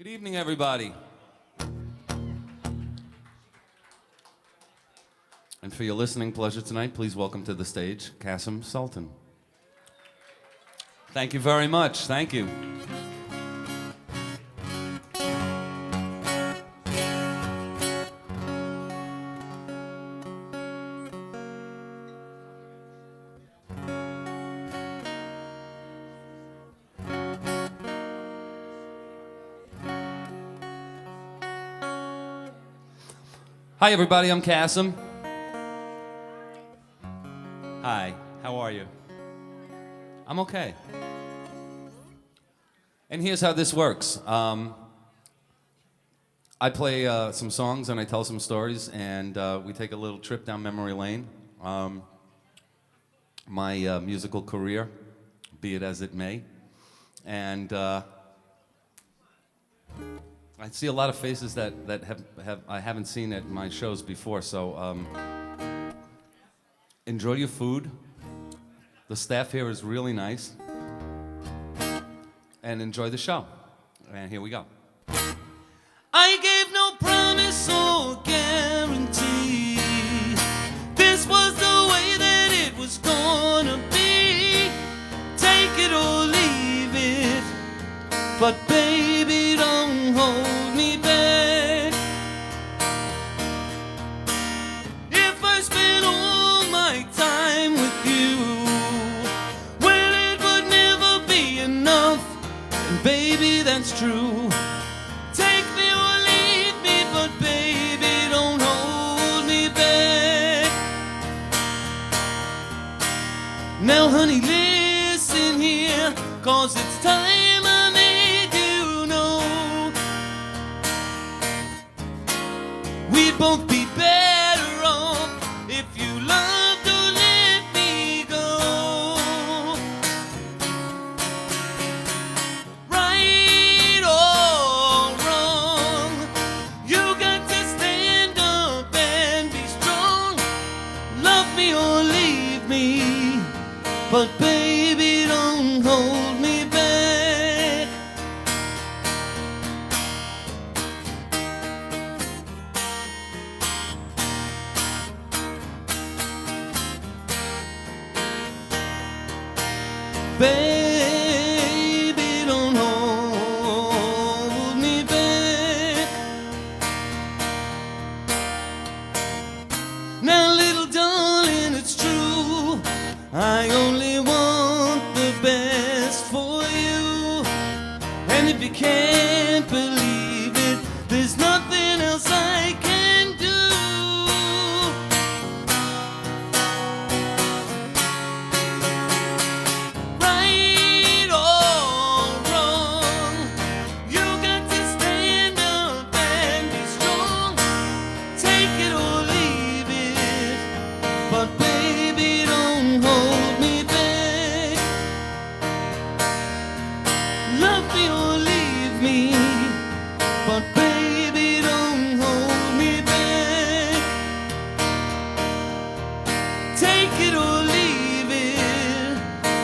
Good evening, everybody. And for your listening pleasure tonight, please welcome to the stage Kasim Sulton. Thank you very much. Thank you. Hi, everybody. I'm Kasim. Hi. How are you? I'm okay. And here's how this works. I play some songs and I tell some stories, and we take a little trip down memory lane. My musical career, be it as it may. And I see a lot of faces that I haven't seen at my shows before, so enjoy your food. The staff here is really nice. And enjoy the show. And here we go. I gave no promise or guarantee. This was the way that it was gonna be. Take it or leave it. But baby, don't hold me back. If I spent all my time with you, well, it would never be enough. And baby, that's true. Take me or leave me, but baby, don't hold me back. Now, honey, listen here, 'cause it's time I made you know. We'd both be better off if you loved to let me go. Right or wrong, you got to stand up and be strong. Love me or leave me, but baby, don't hold me back. Baby, don't hold me back. Now, little darling, it's true, I only want the best for you. And if you can't believe it, there's nothing else I can do. Right or wrong, you got to stand up and be strong. Take it or leave it, but baby, don't hold me back. Love me or leave me, but baby, don't hold me back. Take it or leave it,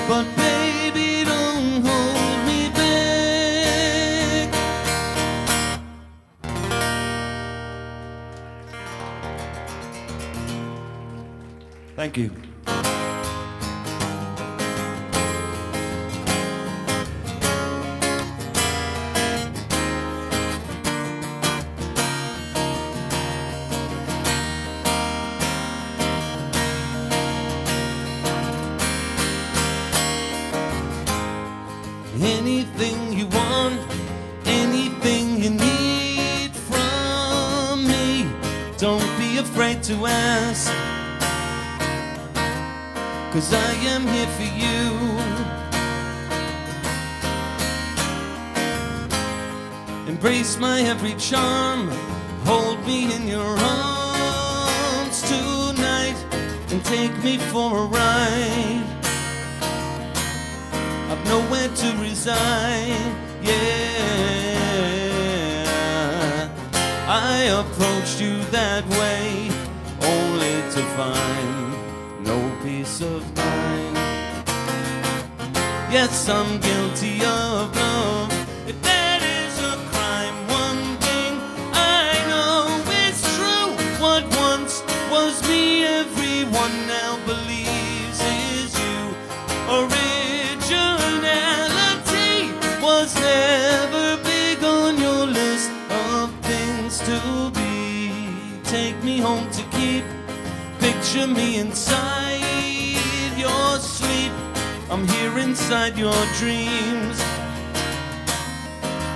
but baby, don't hold me back. Thank you. Anything you want, anything you need from me, don't be afraid to ask, 'cause I am here for you. Embrace my every charm, hold me in your arms tonight, and take me for a ride. I've nowhere to reside, yeah. I approached you that way, only to find no peace of mind. Yes, I'm guilty of love. If that is a crime, take me home to keep. Picture me inside your sleep. I'm here inside your dreams.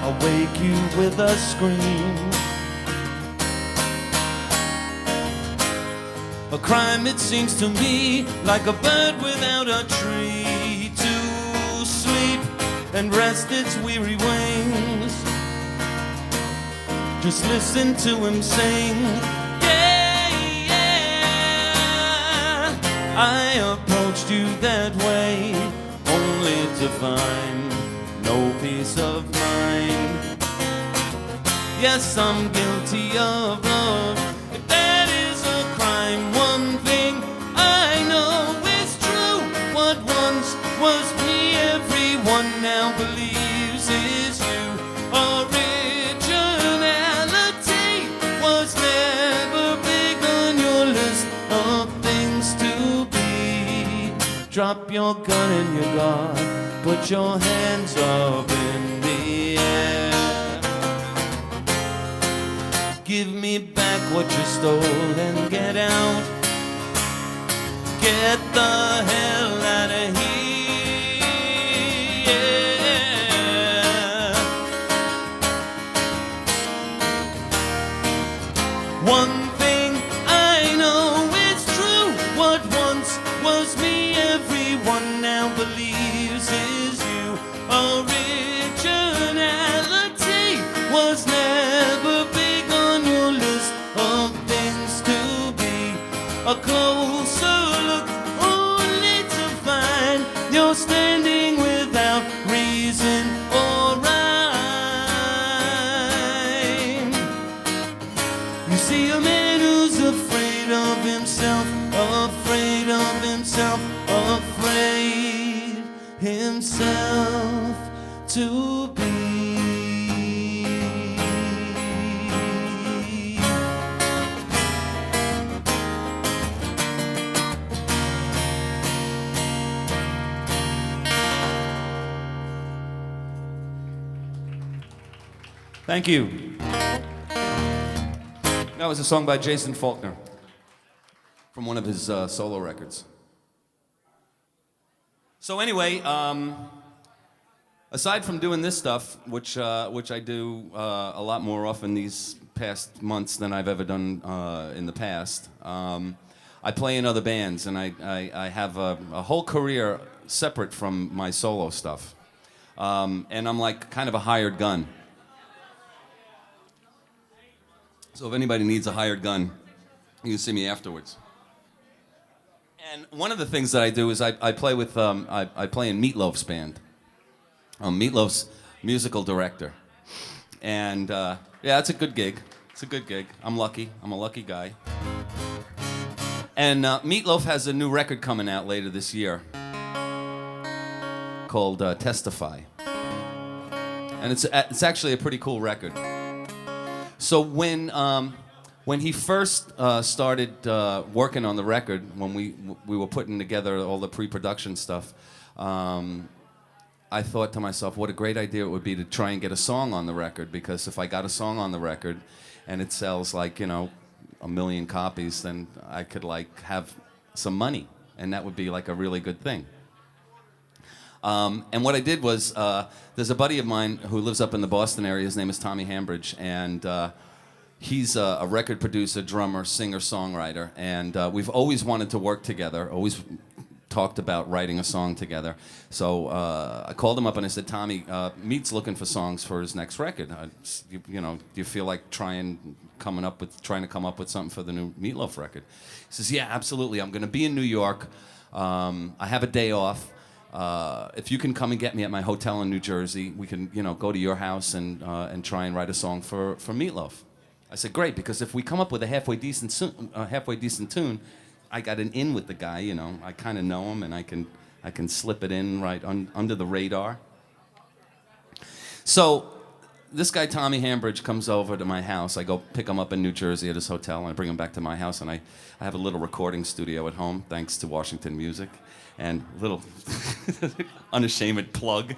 I'll wake you with a scream. A crime, it seems to me, like a bird without a tree to sleep and rest its weary wings. Just listen to him sing. Yeah, yeah. I approached you that way, only to find no peace of mind. Yes, I'm guilty of love. If that is a crime, one thing I know is true. What once was me, everyone now believes is you. Originality was never big on your list of things to be. Drop your gun and your guard, put your hands up in the air. Give me back what you stole and get out. Get the hell out of here. One thing I know is true. What once was me, everyone now believes is you. Originality was never big on your list of things to be. A closer look only to find you're standing without reason or rhyme. You see a man who's afraid of himself, afraid of himself, afraid himself to be. Thank you. That was a song by Jason Falkner from one of his solo records. So anyway, aside from doing this stuff, which I do a lot more often these past months than I've ever done in the past, I play in other bands, and I have a whole career separate from my solo stuff. And I'm like kind of a hired gun. So if anybody needs a hired gun, you can see me afterwards. And one of the things that I do is I play with I play in Meatloaf's band. Meatloaf's musical director, and yeah, it's a good gig. It's a good gig. I'm lucky. I'm a lucky guy. And Meatloaf has a new record coming out later this year called Testify, and it's actually a pretty cool record. So when he first started working on the record, when we were putting together all the pre-production stuff, I thought to myself, what a great idea it would be to try and get a song on the record, because if I got a song on the record and it sells like, 1 million copies, then I could like have some money, and that would be like a really good thing. And what I did was, there's a buddy of mine who lives up in the Boston area. His name is Tommy Hambridge, and he's a record producer, drummer, singer, songwriter, and we've always wanted to work together, always talked about writing a song together. So I called him up and I said, Tommy, Meat's looking for songs for his next record. Do you feel like trying to come up with something for the new Meatloaf record? He says, yeah, absolutely. I'm going to be in New York. I have a day off. If you can come and get me at my hotel in New Jersey, we can, go to your house and try and write a song for Meatloaf. I said, great, because if we come up with a halfway decent tune, I got an in with the guy. I kind of know him, and I can slip it in right under the radar. So this guy Tommy Hambridge comes over to my house. I go pick him up in New Jersey at his hotel, and I bring him back to my house, and I have a little recording studio at home, thanks to Washington Music. And little unashamed plug.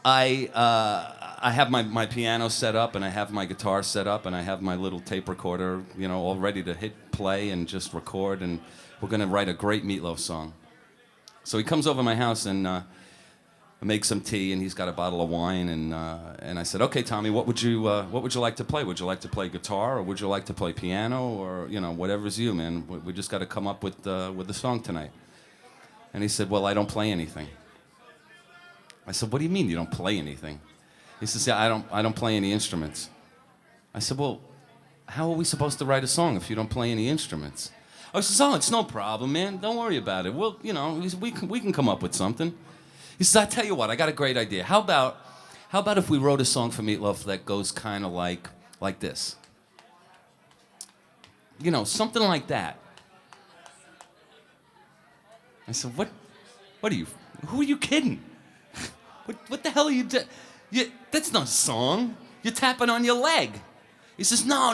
I have my piano set up, and I have my guitar set up, and I have my little tape recorder, you know, all ready to hit play and just record, and we're gonna write a great Meatloaf song. So he comes over to my house, and I make some tea, and he's got a bottle of wine, and I said, okay, Tommy, what would you like to play? Would you like to play guitar, or would you like to play piano, or, you know, whatever's you, man. We just got to come up with the song tonight. And he said, well, I don't play anything. I said, what do you mean you don't play anything? He says, yeah, I don't play any instruments. I said, well, how are we supposed to write a song if you don't play any instruments? I says, oh, it's no problem, man. Don't worry about it. Well, you know, we can come up with something. He says, I tell you what, I got a great idea. How about if we wrote a song for Meatloaf that goes kind of like this? You know, something like that. I said, what are you, who are you kidding? What the hell are you doing? That's not a song. You're tapping on your leg. He says, no.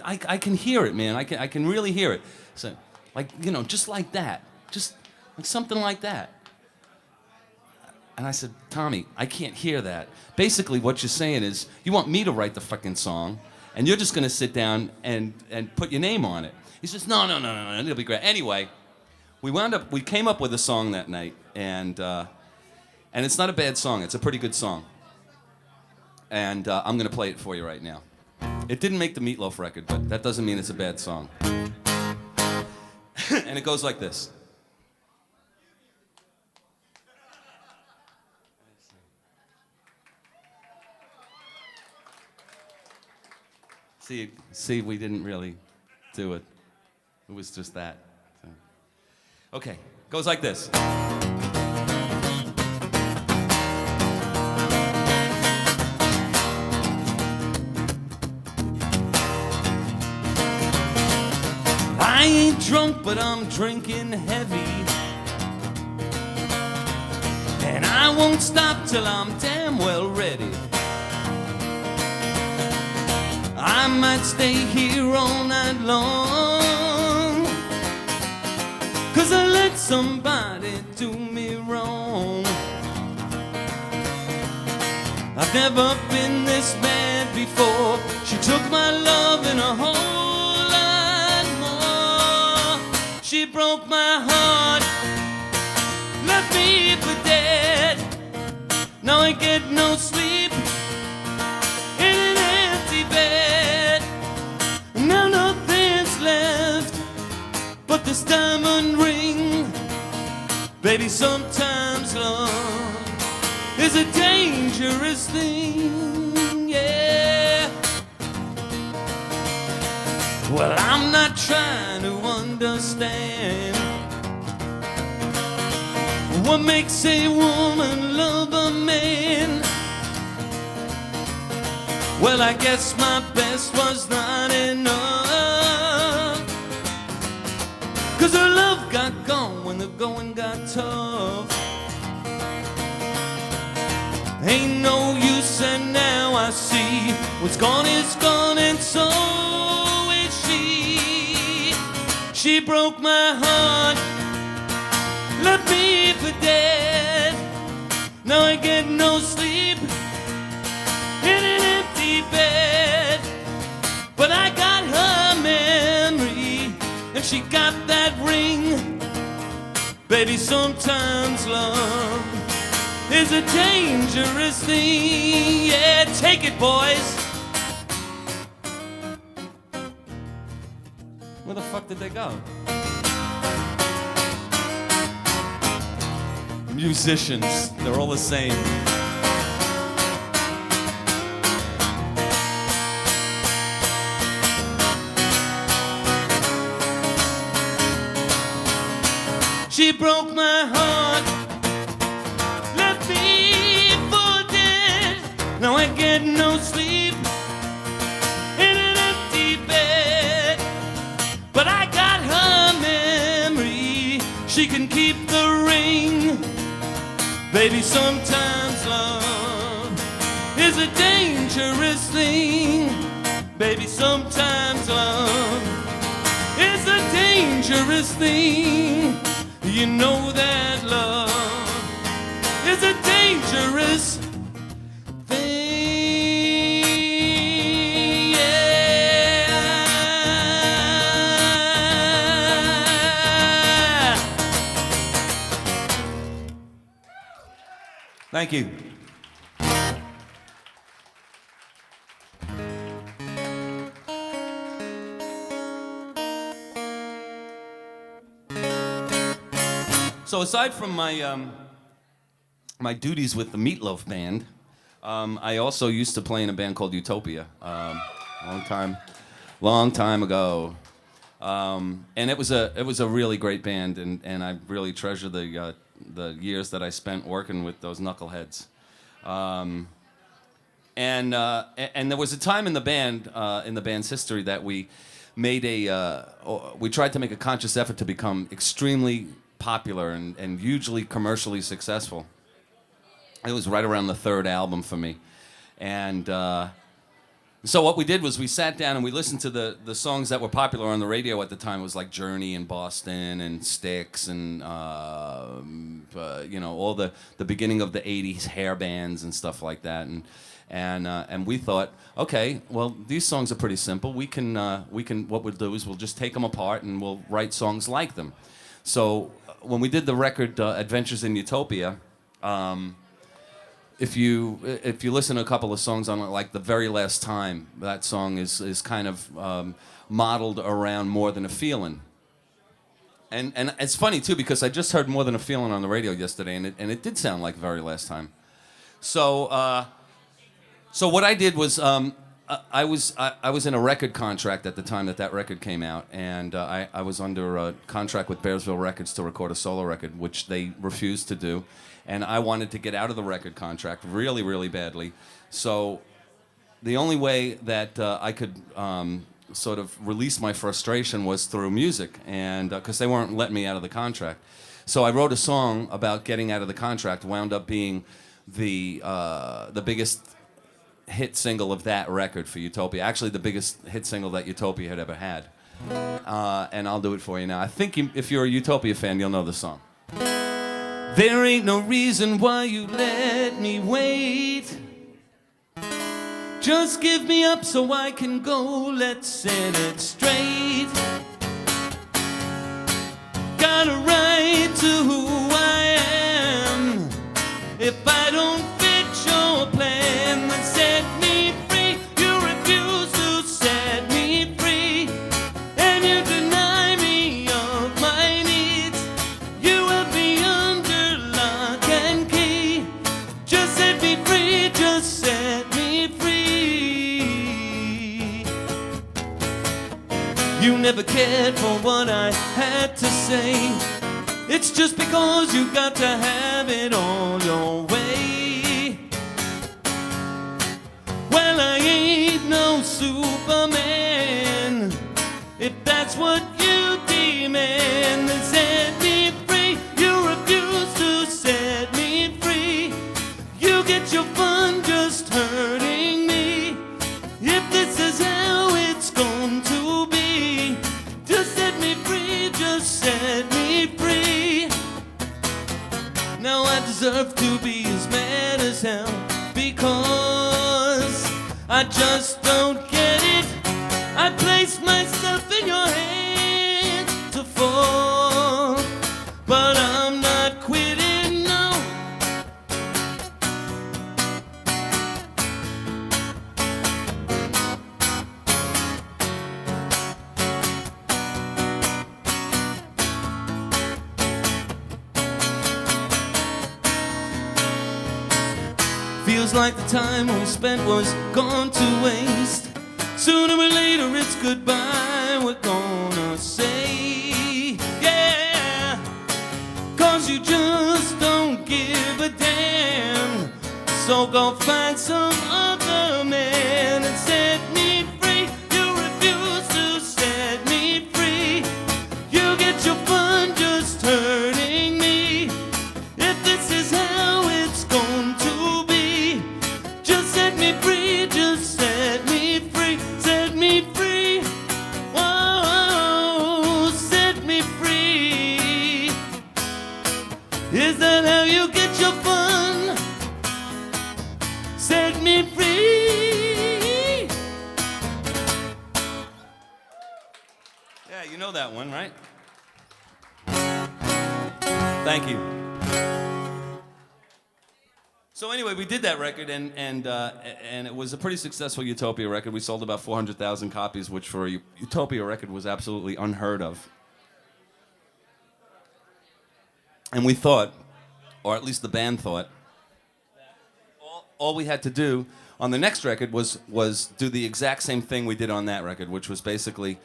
I can hear it, man. I can really hear it. So, like, you know, just like that. Just like something like that. And I said, Tommy, I can't hear that. Basically, what you're saying is, you want me to write the fucking song, and you're just gonna sit down and put your name on it. He says, no, it'll be great. Anyway, we came up with a song that night, and it's not a bad song. It's a pretty good song. And I'm gonna play it for you right now. It didn't make the Meatloaf record, but that doesn't mean it's a bad song. And it goes like this. See, we didn't really do it. It was just that. So. Okay, goes like this. I ain't drunk, but I'm drinking heavy. And I won't stop till I'm damn well ready. I might stay here all night long, 'cause I let somebody do me wrong. I've never been this mad before. She took my love and a whole lot more. She broke my heart, left me for dead. Now I get no sleep in an empty bed. Now nothing's left but this diamond ring. Baby, sometimes love is a dangerous thing, yeah. Well, I'm not trying to understand what makes a woman love a man. Well, I guess my best was not enough, 'cause her love got gone when the going got tough. Ain't no use, and now I see what's gone is gone, and so is she. She broke my heart, left me for dead. Now I get no sleep in an empty bed. But I got her memory, and she got that ring. Baby, sometimes love is a dangerous thing. Yeah, take it, boys. Where the fuck did they go? Musicians, they're all the same. She broke my heart, left me for dead. Now I get no sleep in an empty bed. But I got her memory, she can keep the ring. Baby, sometimes love is a dangerous thing. Baby, sometimes love is a dangerous thing. You know that love is a dangerous Thank you. So aside from my duties with the Meatloaf Band, I also used to play in a band called Utopia, long time ago, and it was a really great band, and I really treasure the years that I spent working with those knuckleheads, and there was a time in the band's history that we tried to make a conscious effort to become extremely popular and hugely commercially successful. It was right around the third album for me. And so what we did was we sat down and we listened to the songs that were popular on the radio at the time. It was like Journey in Boston and Styx and all the beginning of the 80s hair bands and stuff like that. And we thought, okay, well, these songs are pretty simple. We can what we'll do is we'll just take them apart and we'll write songs like them. So when we did the record Adventures in Utopia, if you listen to a couple of songs on it, like The Very Last Time, that song is kind of modeled around More Than a Feeling. And it's funny too because I just heard More Than a Feeling on the radio yesterday, and it did sound like Very Last Time. So what I did was I was in a record contract at the time that record came out, and I was under a contract with Bearsville Records to record a solo record, which they refused to do, and I wanted to get out of the record contract really, really badly. So the only way that I could sort of release my frustration was through music, and because they weren't letting me out of the contract. So I wrote a song about getting out of the contract, wound up being the biggest hit single of that record for Utopia. Actually, the biggest hit single that Utopia had ever had. And I'll do it for you now. I think if you're a Utopia fan, you'll know the song. There ain't no reason why you let me wait. Just give me up so I can go, let's set it straight. Got a right to who I am. If I don't fit your plan, then set me free. You refuse to set me free, and you deny me of my needs. You have me under lock and key. Just set me free, just set me free. You never cared for what I had to say. It's just because you got to have it all your way. Well, I ain't no Superman. If that's what you demand, then set me free. You refuse to set me free. You get your fun just hurting me. If this is how it's going to be, just set me free, just set me free. Now I deserve to be as mad as hell, because I just don't get it. I place myself in your hands to fall, but I'm not quitting, no. Feels like the time we spent was gone to waste. Sooner or later it's goodbye we're gonna say, yeah. Cause you just don't give a damn. So go find some other man and set me free. You refuse to set me free. You get your fun just hurting me. If this is how it's going to be, just set me free, just set me free, set me free. Whoa, set me free. Is that how you get your fun? Set me free. Yeah, you know that one, right? Thank you. So anyway, we did that record, and it was a pretty successful Utopia record. We sold about 400,000 copies, which for a Utopia record was absolutely unheard of. And we thought, or at least the band thought, all we had to do on the next record was do the exact same thing we did on that record, which was basically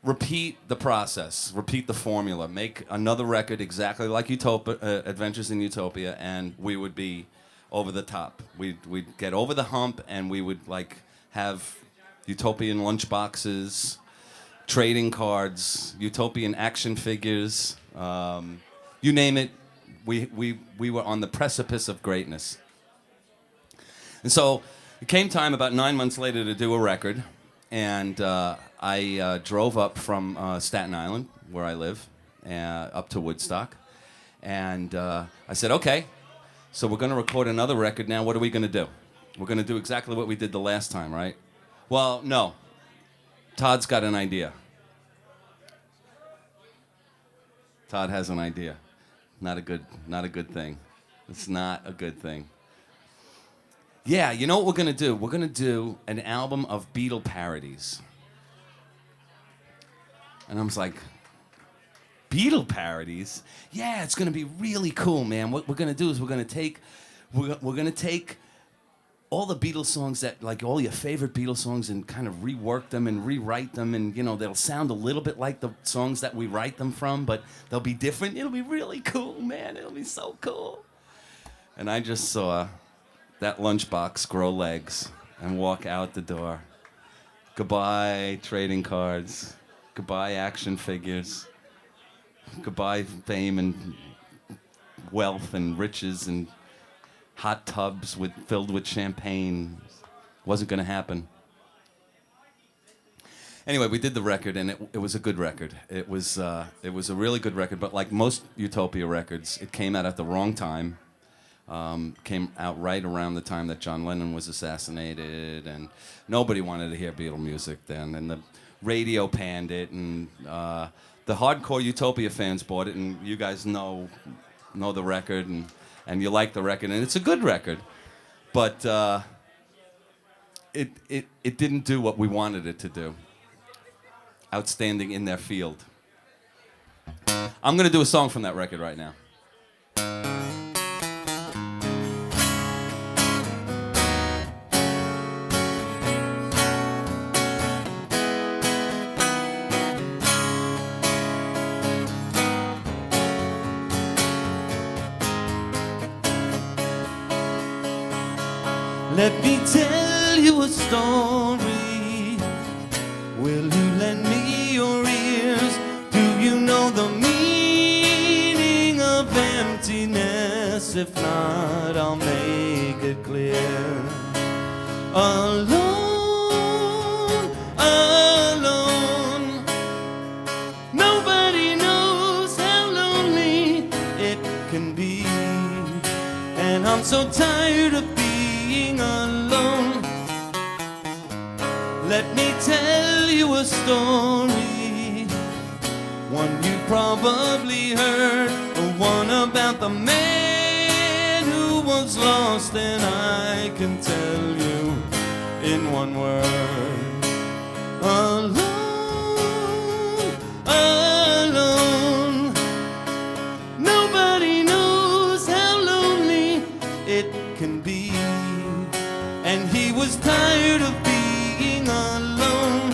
repeat the process, repeat the formula, make another record exactly like Utopia, Adventures in Utopia, and we would be over the top. We'd get over the hump, and we would like have utopian lunchboxes, trading cards, utopian action figures, you name it. We were on the precipice of greatness. And so it came time about 9 months later to do a record, and I drove up from Staten Island, where I live, up to Woodstock, and I said, okay, so we're going to record another record now. What are we going to do? We're going to do exactly what we did the last time, right? Well, no. Todd's got an idea. Todd has an idea. Not a good thing. It's not a good thing. Yeah, you know what we're going to do? We're going to do an album of Beatle parodies. And I was like, Beatle parodies? Yeah, it's going to be really cool, man. What we're going to do is we're going to take all the Beatles songs that, like all your favorite Beatles songs, and kind of rework them and rewrite them, and you know, they'll sound a little bit like the songs that we write them from, but they'll be different. It'll be really cool, man. It'll be so cool. And I just saw that lunchbox grow legs and walk out the door. Goodbye trading cards. Goodbye action figures. Goodbye fame and wealth and riches and hot tubs filled with champagne. Wasn't going to happen. Anyway, we did the record, and it was a good record. It was a really good record, but like most Utopia records, it came out at the wrong time. Came out right around the time that John Lennon was assassinated, and nobody wanted to hear Beatle music then, and the radio panned it, and the hardcore Utopia fans bought it, and you guys know the record, and you like the record, and it's a good record, but it didn't do what we wanted it to do. Outstanding in their field. I'm going to do a song from that record right now. Let me tell you a story. Will you lend me your ears? Do you know the meaning of emptiness? If not, I'll make it clear. Alone, alone. Nobody knows how lonely it can be. And I'm so tired of being alone. Let me tell you a story, one you probably heard, the one about the man who was lost, and I can tell you in one word. Alone, alone. Nobody knows how lonely it can be. And he was tired of being alone.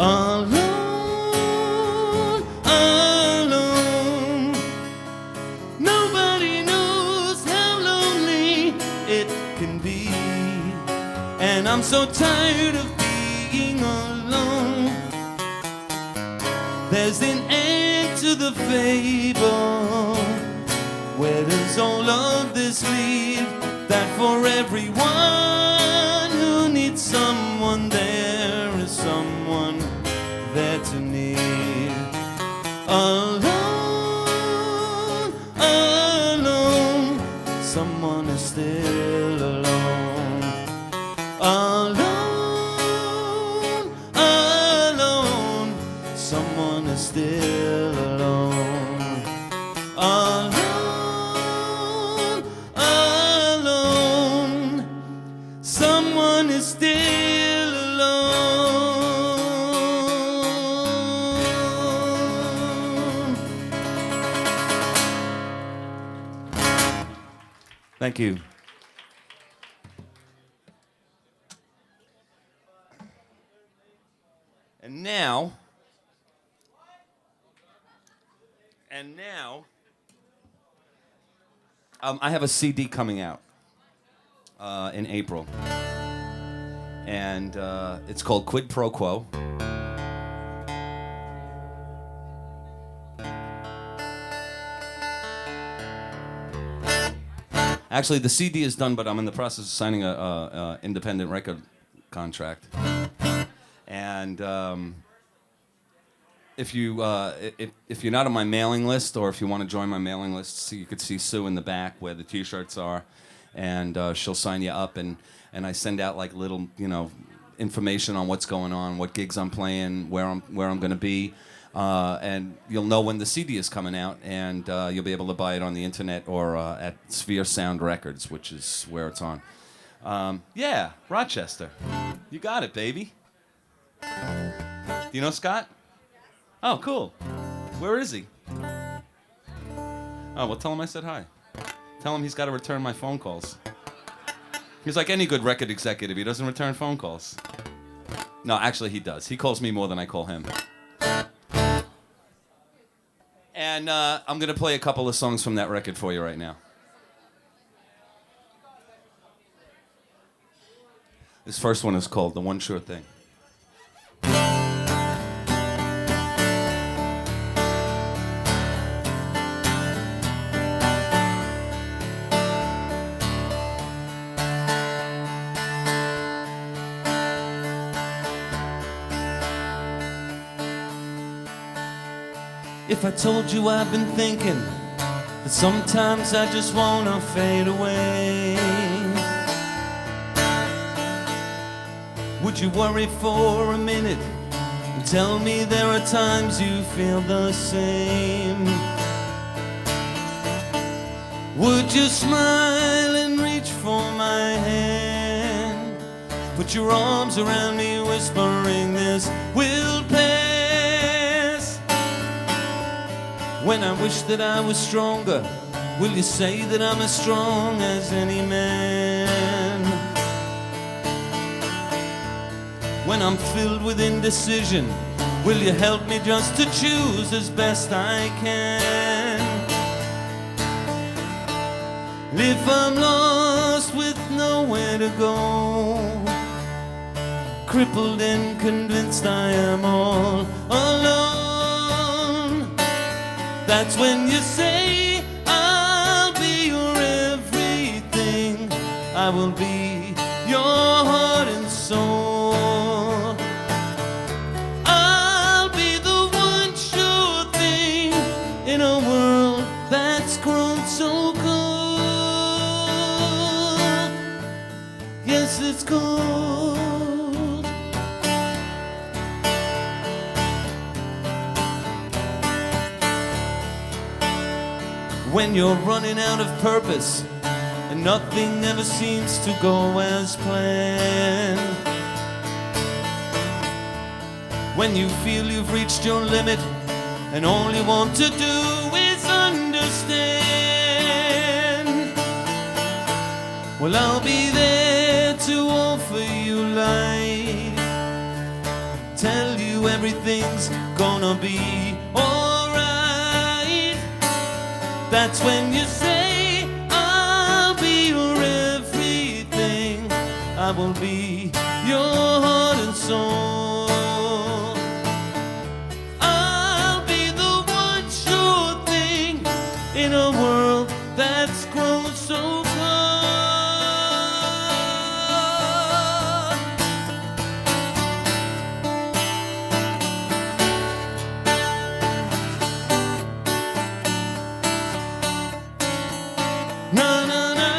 Alone, alone. Nobody knows how lonely it can be. And I'm so tired of being alone. There's an end to the fable. Where does all of this lead? That for everyone who needs someone, there is someone there to need. Alone, alone. someone is still alone. Alone, alone, someone is still alone. Alone, alone, someone is still alone. Thank you. And now, I have a CD coming out in April, and it's called Quid Pro Quo. Actually, the CD is done, but I'm in the process of signing a independent record contract. And if you're not on my mailing list, or if you want to join my mailing list, so you could see Sue in the back where the T-shirts are, and she'll sign you up, and I send out like little, information on what's going on, what gigs I'm playing, where I'm going to be, and you'll know when the CD is coming out, and you'll be able to buy it on the internet or at Sphere Sound Records, which is where it's on. Yeah, Rochester, you got it, baby. Do you know Scott? Oh, cool. Where is he? Oh, well, tell him I said hi. Tell him he's got to return my phone calls. He's like any good record executive. He doesn't return phone calls. No, actually, he does. He calls me more than I call him. And I'm going to play a couple of songs from that record for you right now. This first one is called The One Sure Thing. If I told you I've been thinking that sometimes I just wanna fade away, would you worry for a minute and tell me there are times you feel the same? Would you smile and reach for my hand, put your arms around me whispering this will pass? When I wish that I was stronger, will you say that I'm as strong as any man? When I'm filled with indecision, will you help me just to choose as best I can? If I'm lost with nowhere to go, crippled and convinced I am all alone, that's when you say I'll be your everything. I will be your heart and soul. I'll be the one sure thing in a world that's grown so cold. Yes, it's cold. When you're running out of purpose and nothing ever seems to go as planned, when you feel you've reached your limit and all you want to do is understand, well, I'll be there to offer you light, tell you everything's gonna be alright. That's when you say I'll be your everything. I will be your heart and soul. I'll be the one sure thing in a world that's grown so cold. Na na na.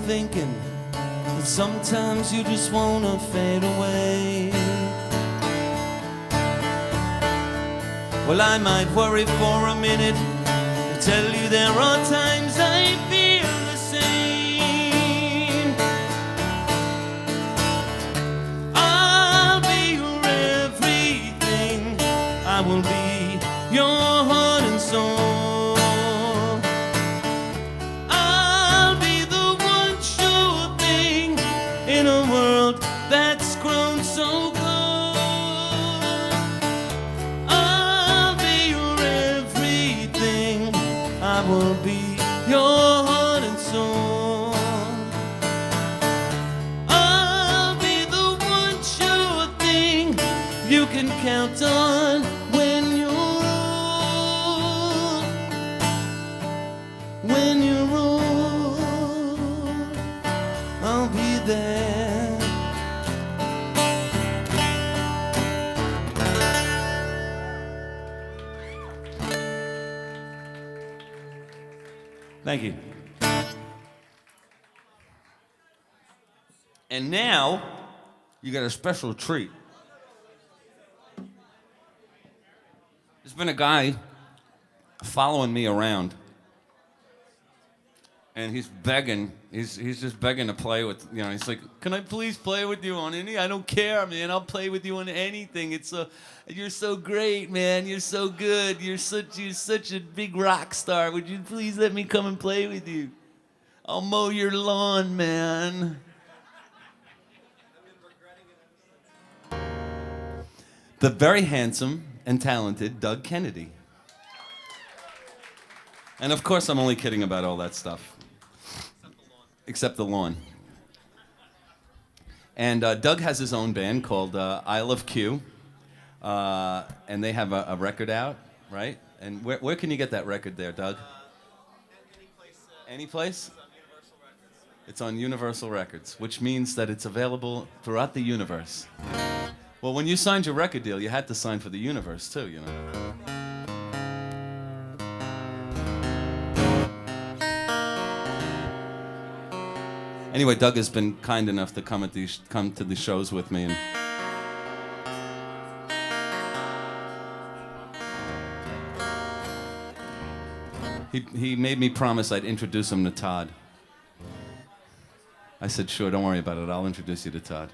thinking that sometimes you just wanna fade away. Well, I might worry for a minute and tell you there are times I feel the same. I'll be your everything. I will be your heart and soul. I'll be the one sure thing in a world that's grown so cold. I will be your heart and soul. I'll be the one sure thing you can count on when you're old. When you're old, I'll be there. Thank you. And now, you got a special treat. There's been a guy following me around. And he's begging, he's just begging to play with, you know, he's like, can I please play with you on any? I don't care, man, I'll play with you on anything. You're so great, man, you're so good, you're such a big rock star. Would you please let me come and play with you? I'll mow your lawn, man. The very handsome and talented Doug Kennedy. And of course, I'm only kidding about all that stuff. Except the lawn. And Doug has his own band called Isle of Q. And they have a record out, right? And where can you get that record there, Doug? Any place? It's on Universal Records, which means that it's available throughout the universe. Well, when you signed your record deal, you had to sign for the universe, too, you know. Anyway, Doug has been kind enough to come to the shows with me. And he made me promise I'd introduce him to Todd. I said, sure, don't worry about it. I'll introduce you to Todd.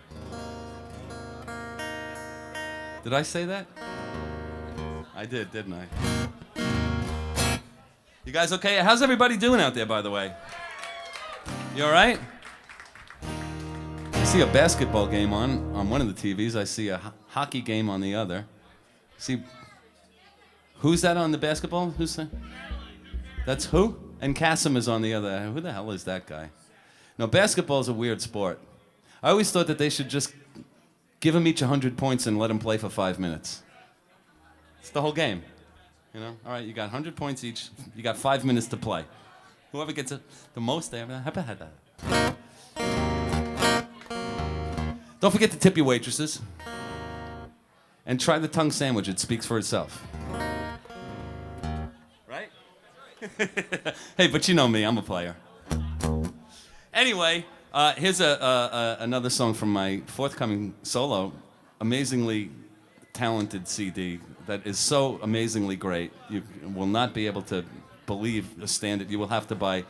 Did I say that? I did, didn't I? You guys okay? How's everybody doing out there, by the way? You all right? I see a basketball game on one of the TVs. I see a hockey game on the other. See, who's that on the basketball? Who's that? That's who? And Kasim is on the other. Who the hell is that guy? No, basketball's a weird sport. I always thought that they should just give them each 100 points and let them play for 5 minutes. It's the whole game. You know? All right, you got 100 points each. You got 5 minutes to play. Whoever gets the most, they have had that. Don't forget to tip your waitresses. And try the tongue sandwich. It speaks for itself. Right? Hey, but you know me. I'm a player. Anyway, here's another song from my forthcoming solo, amazingly talented CD that is so amazingly great. You will not be able to believe the standard. You will have to buy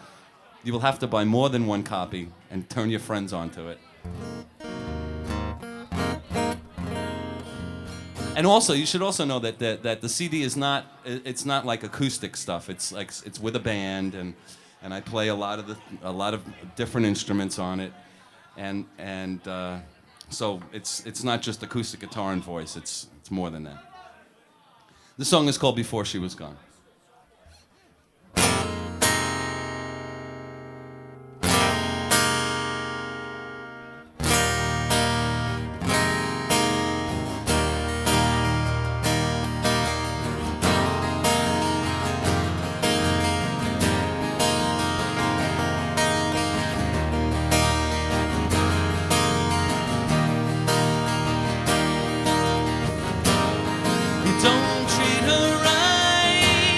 more than one copy and turn your friends onto it. And also, you should also know that the CD is not like acoustic stuff. It's with a band, and I play a lot of different instruments on it, and so it's not just acoustic guitar and voice. It's more than that. The song is called Before She Was Gone. Don't treat her right.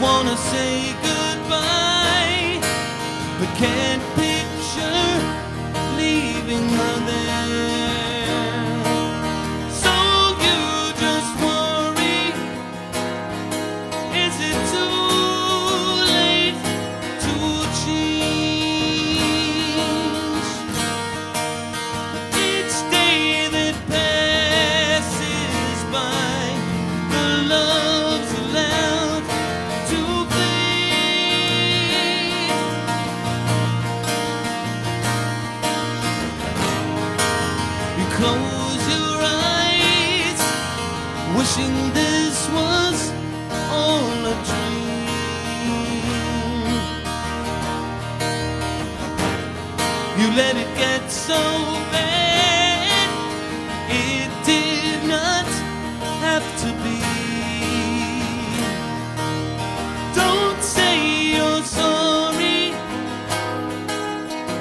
wanna say goodbye, but can't picture leaving her there. So you just worry, is it too late to change? Each day that passes by, the love's allowed to fade. You close your eyes, wishing this was all a dream. You let it get so bad, it did not have to be. Don't say you're sorry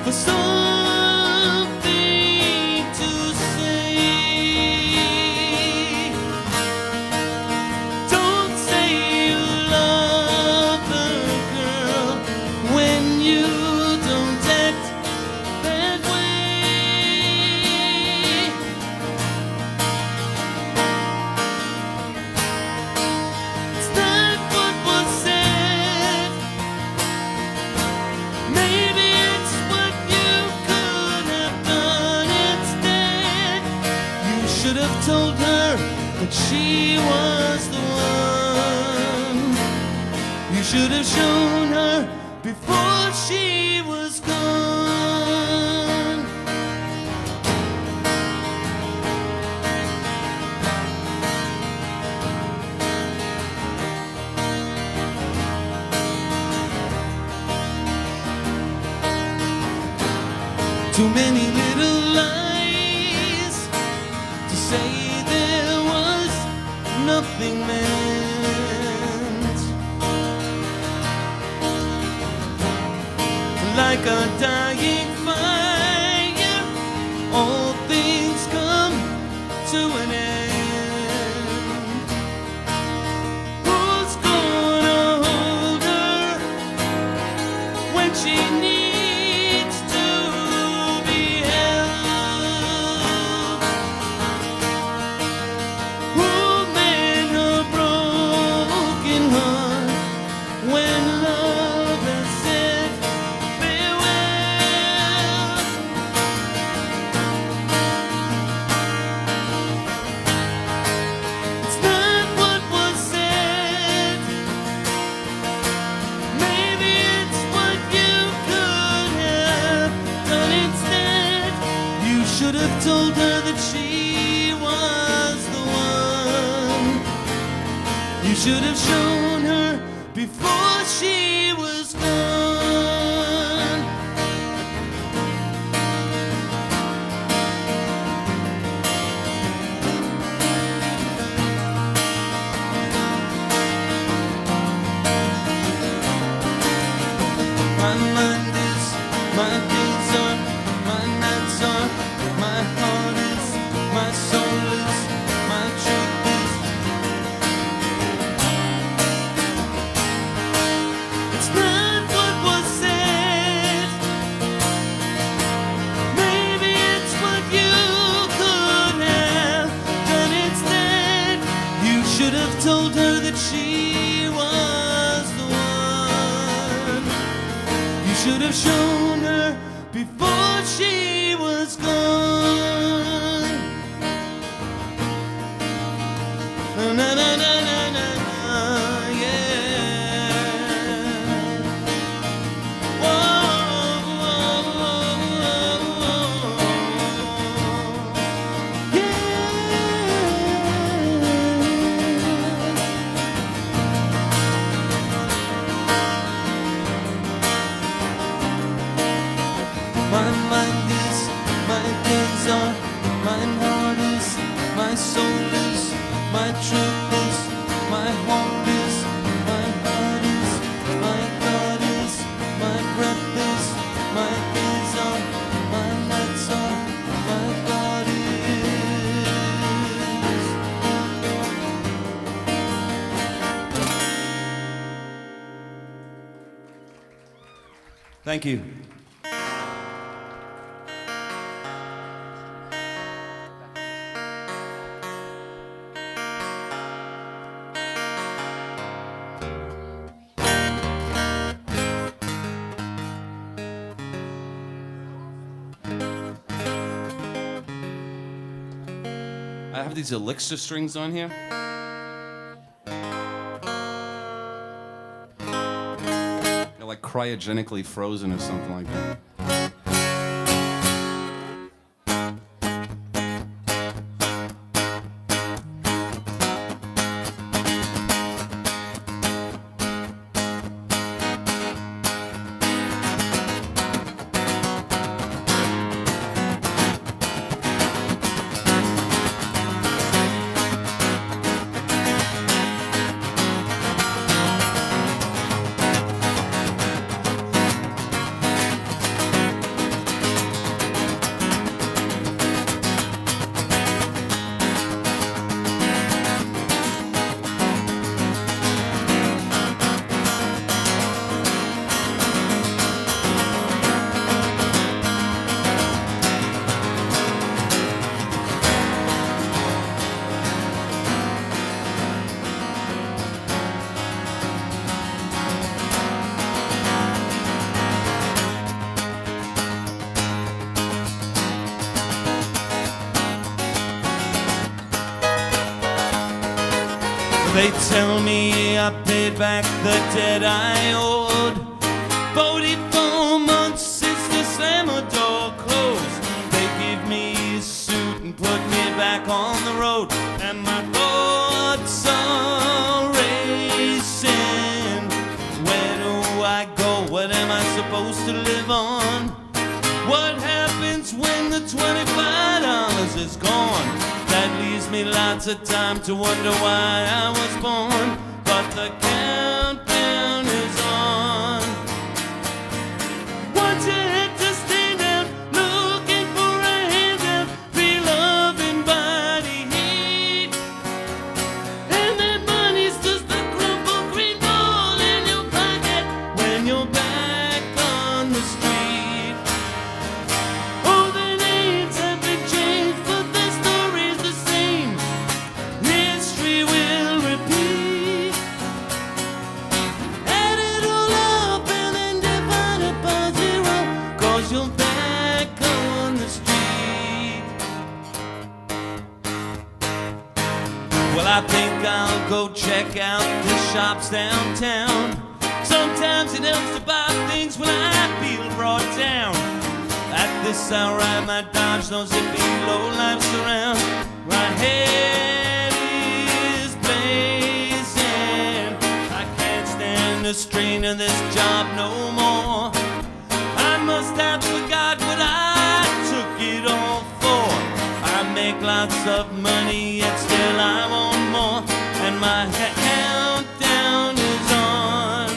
for something to say. Don't say you love the girl when you don't act that way. It's not what was said. Maybe it's what you could have done instead. You should have told her that she was the one. You should have shown her before she was gone. Too many little lies to say there was nothing meant. Like a dying fire, all things come to an end. Who's gonna hold her when she needs to be held? Who'll mend her broken heart when love has said farewell? It's not what was said. Maybe it's what you could have done instead. You should have told her that she was the one. You should have shown her before she was gone. My mind is, my days are, my nights are, my heart is, my soul is, my truth is. It's not what was said. Maybe it's what you could have done instead. You should have told her that she was the one. You should have shown her before she was gone. Na na na na na na, yeah. Whoa, whoa, whoa, whoa. My mind is, my days are, my heart is, my soul is, my truth is. Thank you. I have these elixir strings on here. They're like cryogenically frozen or something like that. They tell me I paid back the debt I owed. 44 months since the slammer door closed. They give me a suit and put me back on the road, and my thoughts are racing. Where do I go? What am I supposed to live on? What happens when the $25 is gone? That leaves me lots of time to wonder why I was born. But the countdown is on. Once you hit to stand out, looking for a handout, feel loving body heat. And that money's just a crumpled green ball in your pocket when you're back on the street. Oh, the names have been changed, but the story's the same. History will repeat. Add it all up and then divide it by 0, 'cause you're back on the street. Well, I think I'll go check out the shops downtown. Sometimes it helps to buy things when I feel brought down. At this hour I might dodge those hippie lowlifes around. My head is blazing. I can't stand the strain of this job no more. I must have forgot what I took it all for. I make lots of money, yet still I want more. And my countdown is on.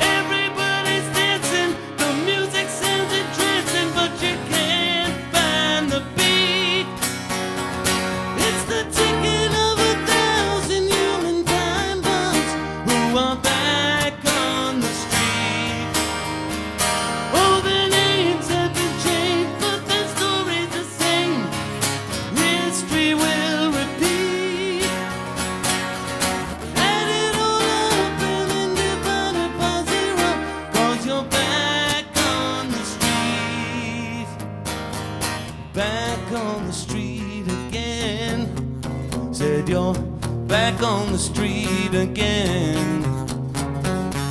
Everybody's dancing, the music sounds entrancing, but you can't find the beat. It's the ticking of 1,000 human time bombs who are back on the street. Oh, their names have been changed, but their story's the same. History will repeat. Add it all up and then divide it by 0, 'cause you're back on the street. Back on the street again. Said you're back on the street again.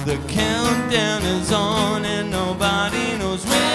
The countdown is on and nobody knows when.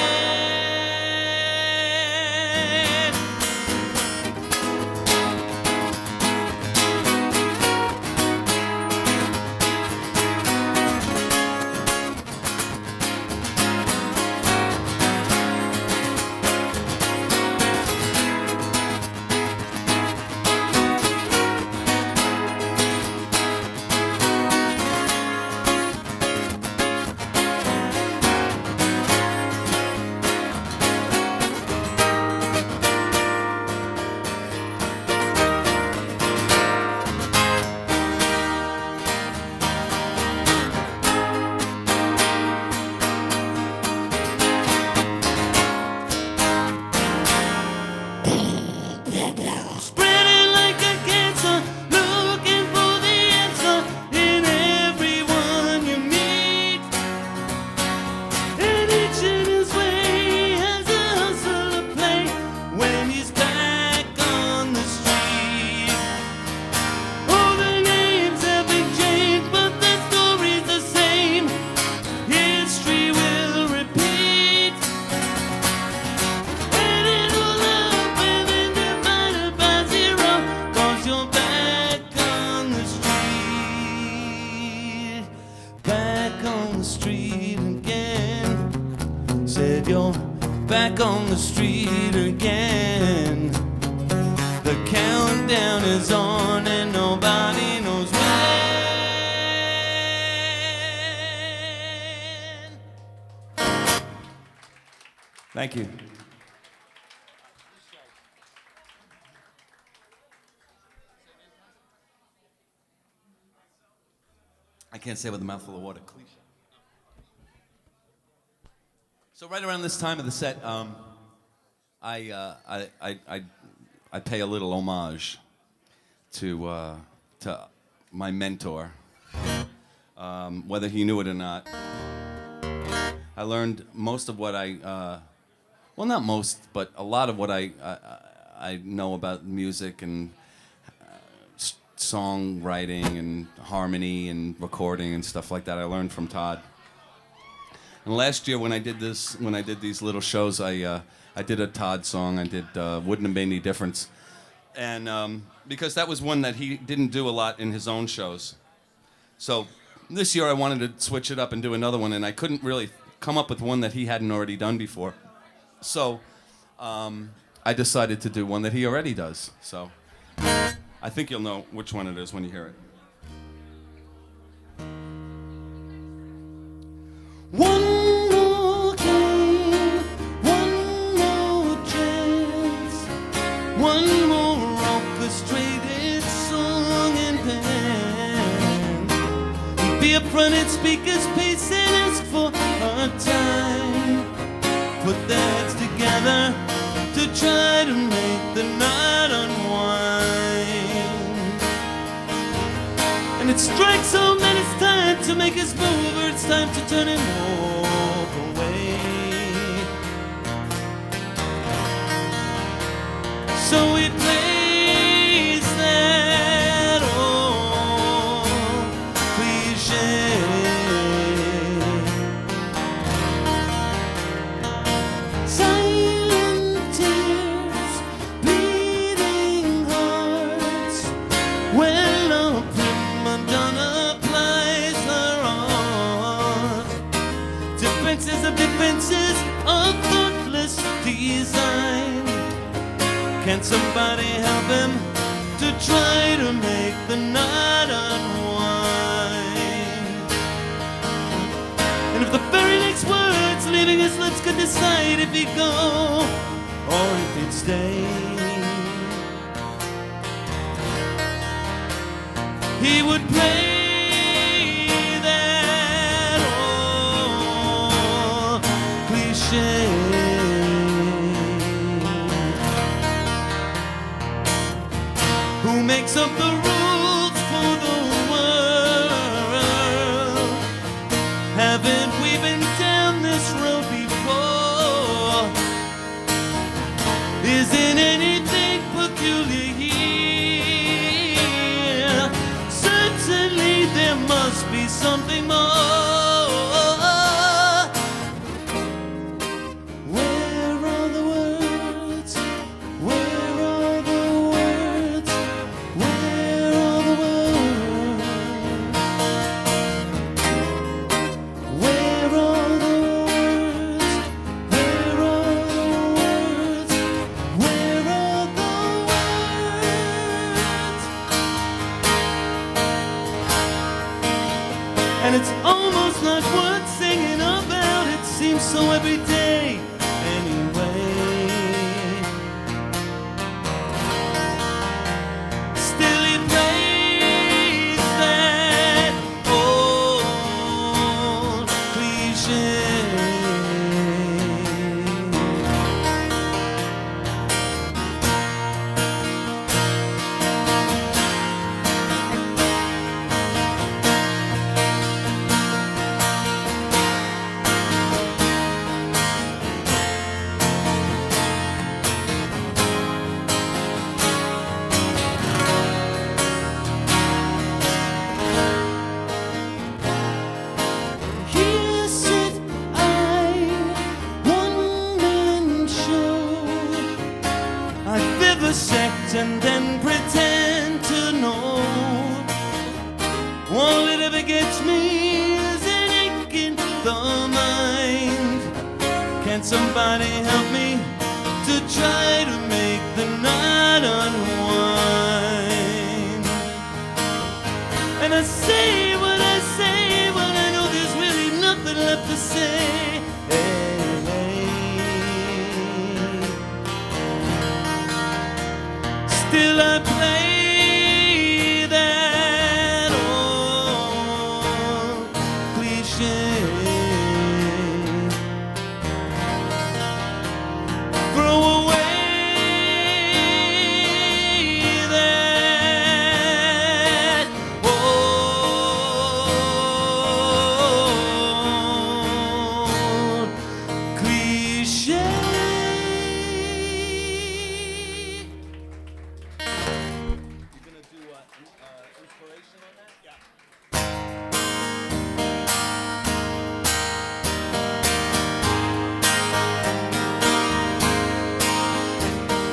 back on the street again. The countdown is on and nobody knows when. Thank you. I can't say with a mouthful of water. Cliché. So right around this time of the set, I pay a little homage to my mentor, whether he knew it or not. I learned most of what well, not most, but a lot of what I know about music and songwriting and harmony and recording and stuff like that. I learned from Todd. And last year when I did these little shows, I did a Todd song. I did Wouldn't Have Made Any Difference, and because that was one that he didn't do a lot in his own shows. So this year I wanted to switch it up and do another one, and I couldn't really come up with one that he hadn't already done before. So I decided to do one that he already does. So I think you'll know which one it is when you hear it. One more game, one more chance, one more orchestrated song and dance. Be upfront and speakers pace and ask for a time. Put their heads together to try to make the night unwind. And it strikes so many times to make us move, or it's time to turn and walk away. So we place that old cliché. Silent tears, bleeding hearts, when a prima donna plies her art. Differences of thoughtless design. Can somebody help him to try to make the night unwind? And if the very next words leaving his lips could decide if he'd go or if he'd stay, he would play that old cliché. Who makes up the rules for the world? Haven't we been down this road before? Isn't anything peculiar here? Certainly there must be something more. Where are the words? Where are the words? Where are the words? Where are the words? Where are the words? Where are the words? And it's almost not worth singing about. It seems so every day anyway. Still he plays that old cliché. Here sit I, one man show. I vivisect and then pretend to know. All it ever gets me is an ache in the mind. Can somebody help I say what I say, but I know there's really nothing left to say. Still I play that old cliché. Throw away that old cliché.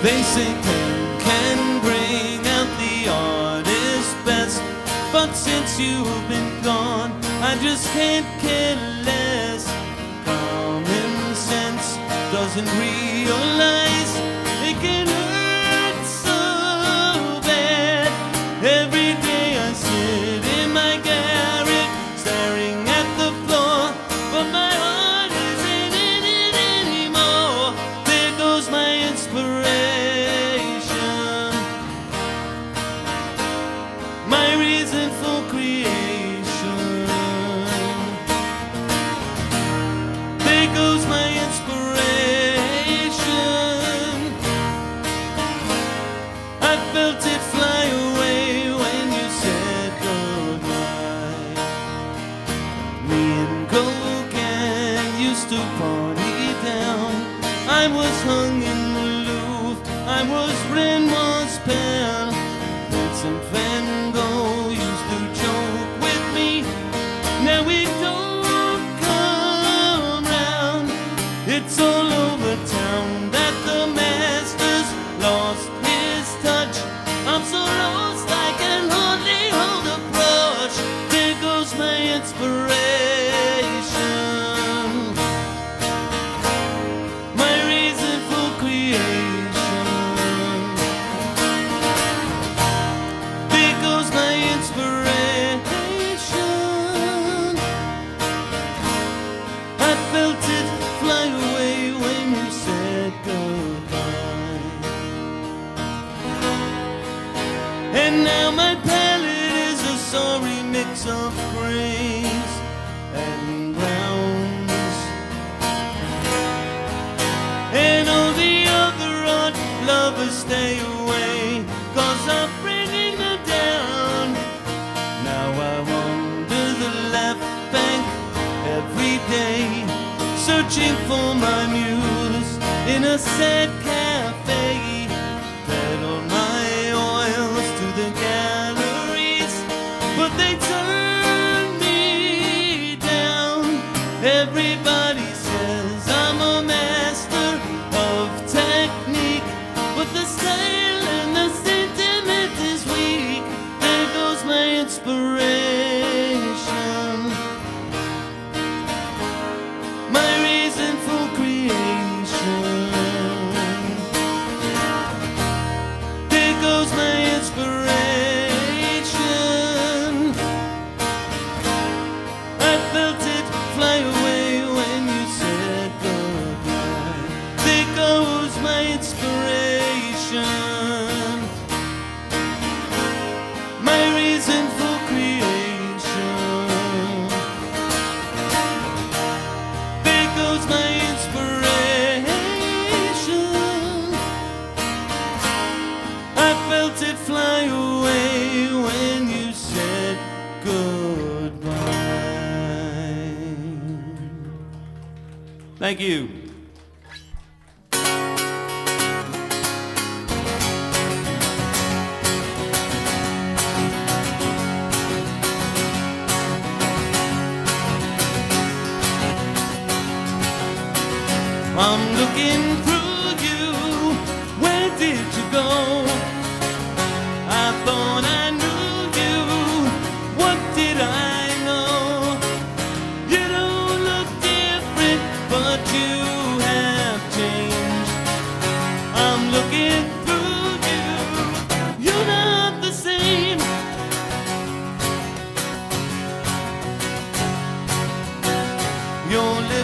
They say pain can bring out the artist's best, but since you've been gone, I just can't care less. Common sense doesn't realize it can hurt so bad. Every day I sit in my garret, staring at the floor, but my heart isn't in it anymore. There goes my inspiration. My reason for creation. There goes my inspiration. I felt it fly away when you said goodbye. Me and Gauguin used to party down. I was hung in the Louvre. I was Renoir's pal. Vincent Van Gogh used to joke with me. Now we don't come round. It's all over town that the master's lost his touch. I'm so lost I can hardly hold a brush. There goes my inspiration. My reason for creation. There goes my inspiration. I felt it fly away when you said goodbye. And now my palette is a sorry mix of grays and browns. And all the other art lovers stay away, 'cause I'm bringing them down. Now I wander the left bank every day, searching for my muse in a sad cafe. Peddle my oils to the galleries, but they turn me down. Everybody says I'm a master of technique, but the style and the sentiment is weak. There goes my inspiration. My reason for creation. There goes my inspiration. I felt it fly away when you said goodbye. There goes my inspiration. My reason for creation. There goes my inspiration. I felt it fly away when you said goodbye. Thank you. I'm looking through you. Where did you go? I thought I knew you. What did I know? You don't look different, but you have changed. I'm looking through you. You're not the same.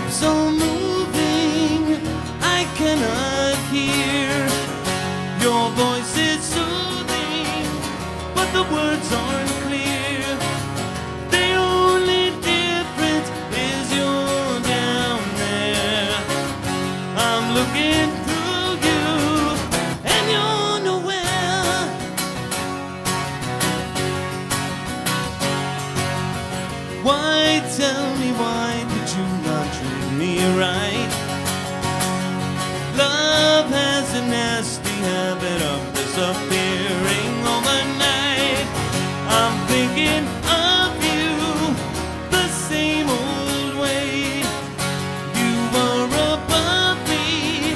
lips are moving, I cannot hear. Your voice is soothing, but the words aren't clear. The only difference is you're down there. I'm looking through you, and you're nowhere. Why, tell me, why did you not treat me right? Love has a nasty habit of disappearing overnight. I'm thinking of you the same old way. You were above me,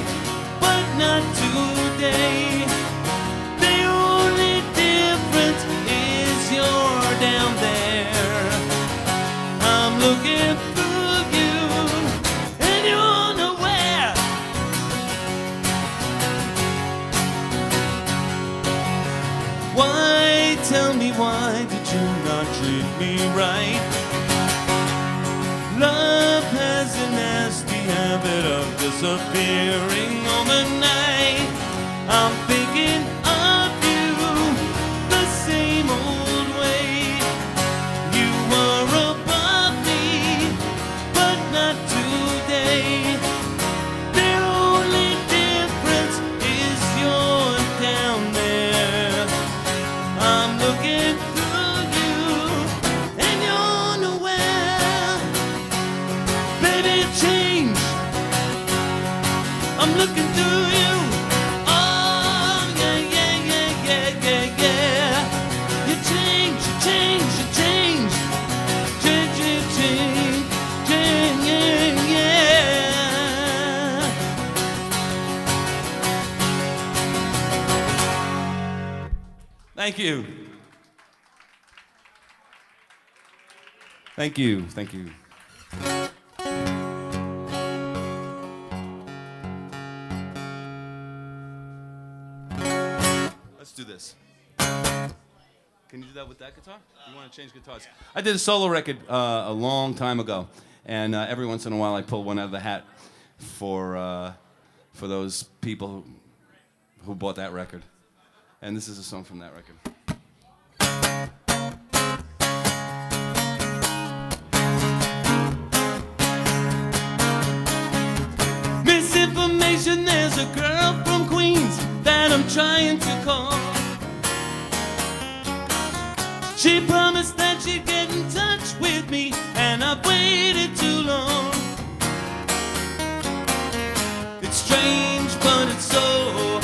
but not today. The only difference is you're down there. I'm looking through you, and you're nowhere. Why, tell me, why did you not treat me right? Love has a nasty habit of disappearing overnight. I'm thinking of you the same old way. You were above me, but not today. The only difference is you're down there. I'm looking through you, and you're nowhere. Baby, change. I'm looking through you. Oh, yeah, yeah, yeah, yeah, yeah, yeah. You change, you change, you change. Change, change, change, change, yeah, yeah. Thank you. Thank you, thank you. Let's do this. Can you do that with that guitar? You want to change guitars? I did a solo record a long time ago, and every once in a while I pull one out of the hat for those people who bought that record. And this is a song from that record. Misinformation, there's a girl from Queens that I'm trying to call. She promised that she'd get in touch with me, and I've waited too long. It's strange, but it's so.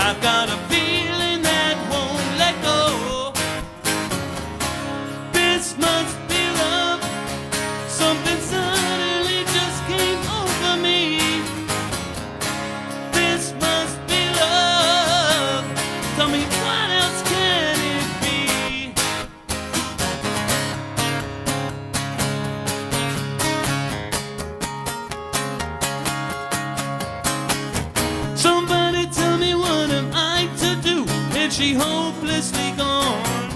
I've got a feeling that won't let go. This must be love. Something suddenly just came over me. This must be love. Tell me, what else can it be? Somebody tell me, what am I to do? Is she hopelessly gone?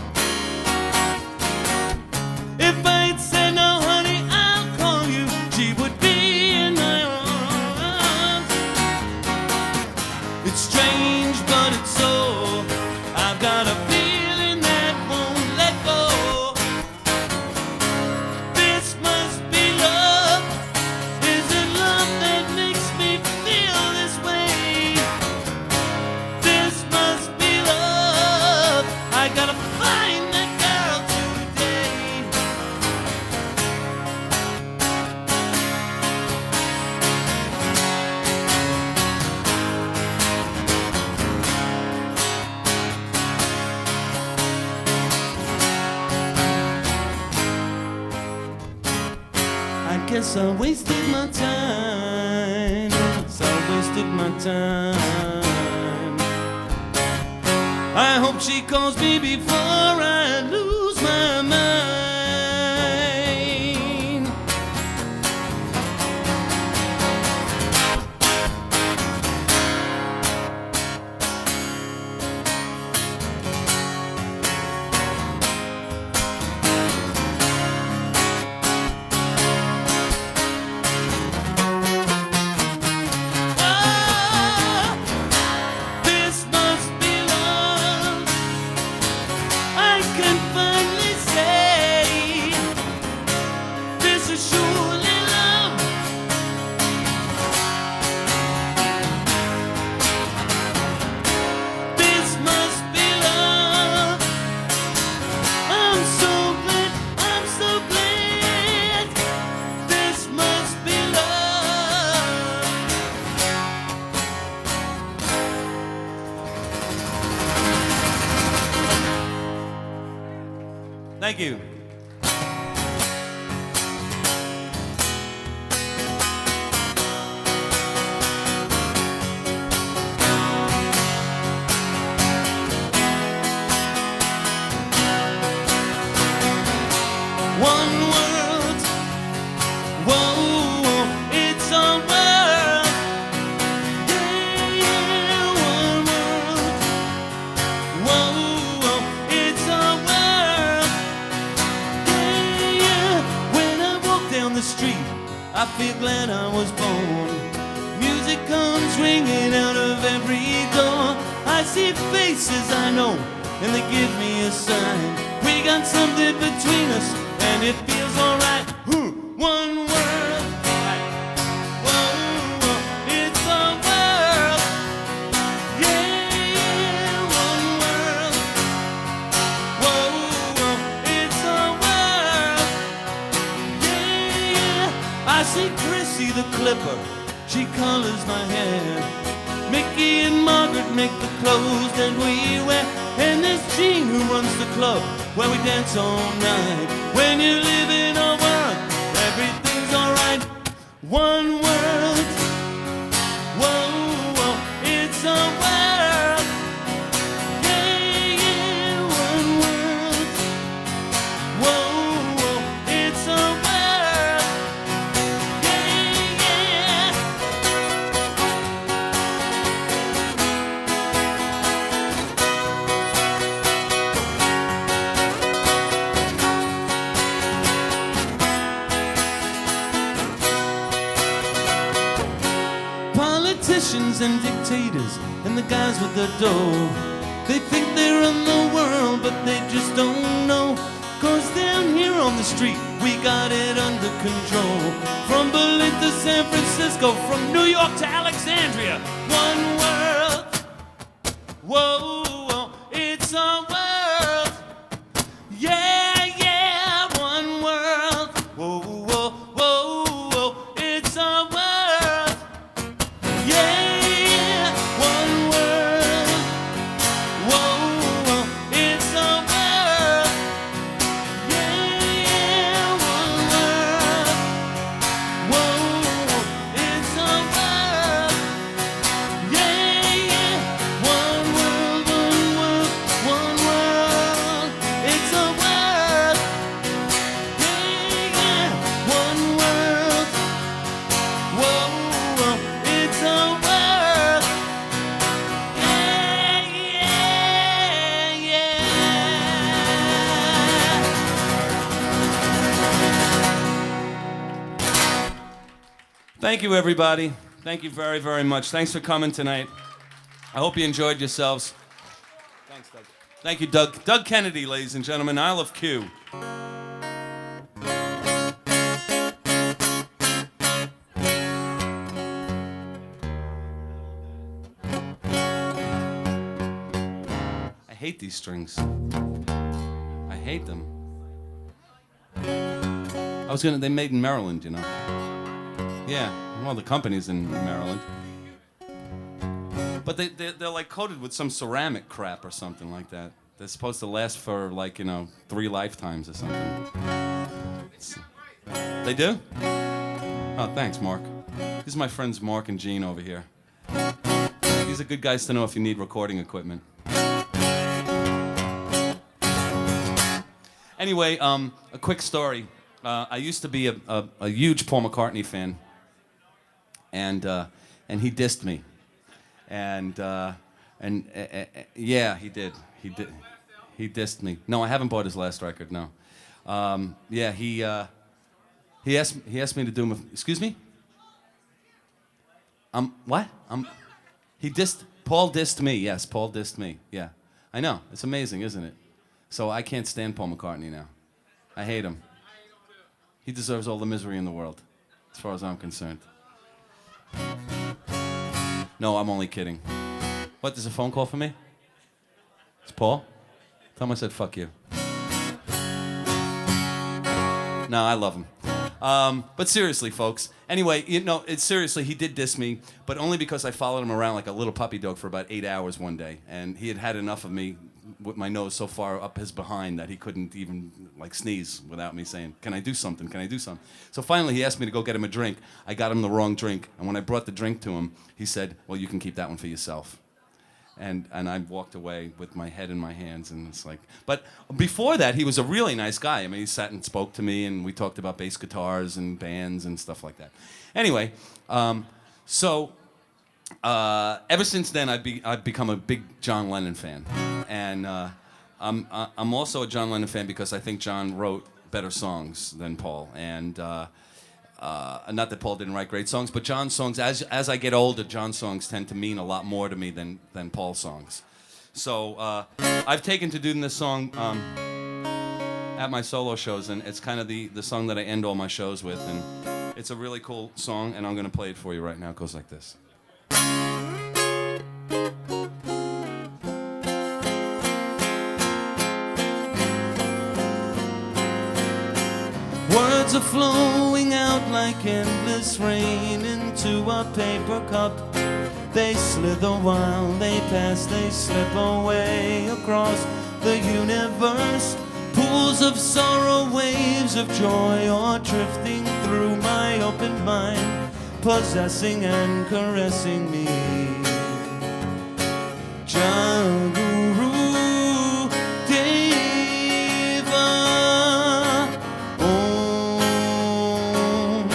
If I'd said no, honey, I'll call you, she would be in my arms. It's strange, but it's so. I've got a feeling that won't let go. This must be love. Is it love that makes me feel this way? This must be love. I gotta find that girl today. I guess I wasted my time. Yes, I wasted my time. I hope she calls me before I lose my mind. Thank you. One world, whoa, it's a world, yeah, one world, whoa, it's a world, yeah. When I walk down the street, I feel glad I was born. Music comes ringing out of every door. I see faces I know, and they give me a sign. We got something between us, and it feels alright. One world, whoa, it's a world, yeah. One world, whoa, it's a world, yeah. I see Chrissy the Clipper, she colors my hair. Mickey and Margaret make the clothes that we wear. And there's Jean who runs the club where we dance all night. When you live in a world, everything's alright. One world, whoa, it's a world, yeah, one world, whoa, it's a world, yeah. Politicians and dictators and the guys with the dough, they think they run the world, but they just don't know. Cause down here on the street, we got it under control. From Berlin to San Francisco, from New York to Alexandria. One world, whoa, it's a world, yeah, yeah. One world, whoa, it's a world, yeah. One world, whoa, it's a world, yeah. One world, whoa, it's a world, yeah. One world, one world, it's a world, yeah. One world, whoa, it's a world, yeah. Thank you, everybody. Thank you very, very much. Thanks for coming tonight. I hope you enjoyed yourselves. Thanks, Doug. Thank you, Doug. Doug Kennedy, ladies and gentlemen. Isle of Q. I hate these strings. I hate them. They made in Maryland, you know. Yeah, well, the company's in Maryland. But they're like coated with some ceramic crap or something like that. They're supposed to last for 3 lifetimes or something. They do? Oh, thanks, Mark. These are my friends Mark and Gene over here. These are good guys to know if you need recording equipment. Anyway, a quick story. I used to be a huge Paul McCartney fan, and he dissed me, and yeah, he did. He dissed me. No, I haven't bought his last record. No. Yeah, he asked me to do him. Excuse me. What? Paul dissed me. Yes, Paul dissed me. Yeah, I know. It's amazing, isn't it? So I can't stand Paul McCartney now. I hate him. He deserves all the misery in the world, as far as I'm concerned. No, I'm only kidding. What, there's a phone call for me? It's Paul? Tell him I said fuck you. No, I love him. But seriously, folks. Anyway, seriously, he did diss me, but only because I followed him around like a little puppy dog for about 8 hours one day, and he had had enough of me with my nose so far up his behind that he couldn't even like sneeze without me saying, "Can I do something? Can I do something?" So finally he asked me to go get him a drink. I got him the wrong drink, and when I brought the drink to him, he said, "Well, you can keep that one for yourself." And I walked away with my head in my hands, and it's like, but before that, he was a really nice guy. I mean, he sat and spoke to me, and we talked about bass guitars and bands and stuff like that. Anyway, ever since then, I've become a big John Lennon fan, and I'm also a John Lennon fan because I think John wrote better songs than Paul, and not that Paul didn't write great songs, but John's songs, as I get older, John's songs tend to mean a lot more to me than Paul's songs. So I've taken to doing this song at my solo shows, and it's kind of the song that I end all my shows with, and it's a really cool song, and I'm going to play it for you right now. It goes like this. Words are flowing out like endless rain into a paper cup. They slither while they pass, they slip away across the universe. Pools of sorrow, waves of joy are drifting through my open mind, possessing and caressing me. Jaguru Deva Om.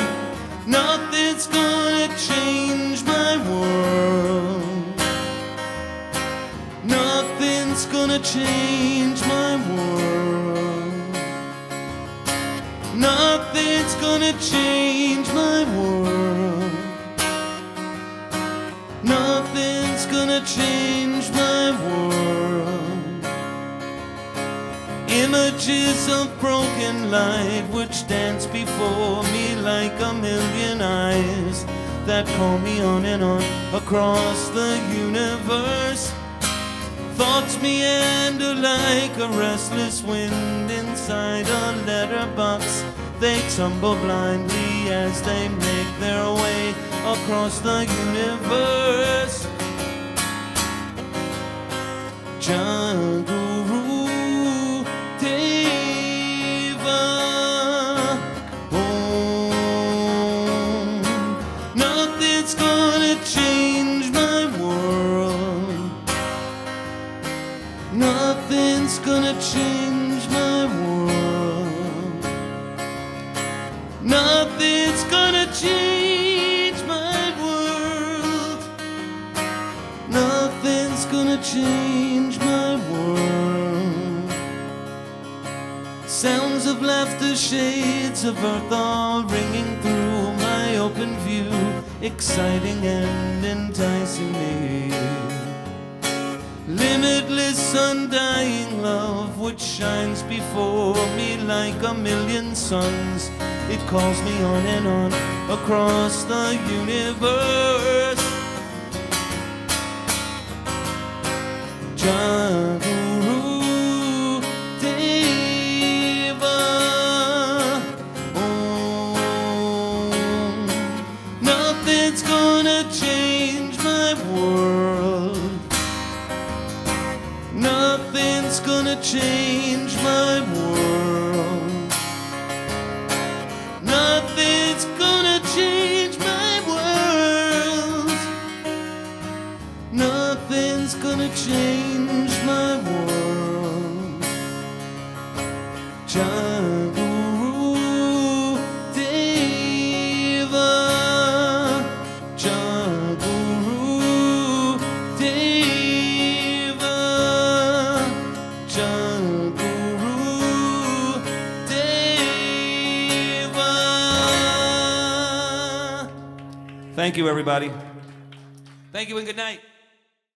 Nothing's gonna change my world. Nothing's gonna change my world. Nothing's gonna change my world. Nothing's gonna change my world. Images of broken light which dance before me like a million eyes that call me on and on across the universe. Thoughts meander like a restless wind inside a letterbox. They tumble blindly as they make their way across the universe. Jaguru Deva Om. Nothing's gonna change my world. Nothing's gonna change my world. Nothing's gonna change my world. Nothing's gonna change my world. Sounds of laughter, shades of earth all ringing through my open view, exciting and enticing me. Limitless, undying love which shines before me like a million suns. It calls me on and on across the universe. Jaguru Deva Om. Nothing's gonna change my world. Nothing's gonna change my world. Nothing's gonna change my world. Nothing's gonna change my world. Jaguru Deva. Jaguru Deva. Jaguru Deva. Thank you, everybody. Thank you and good night.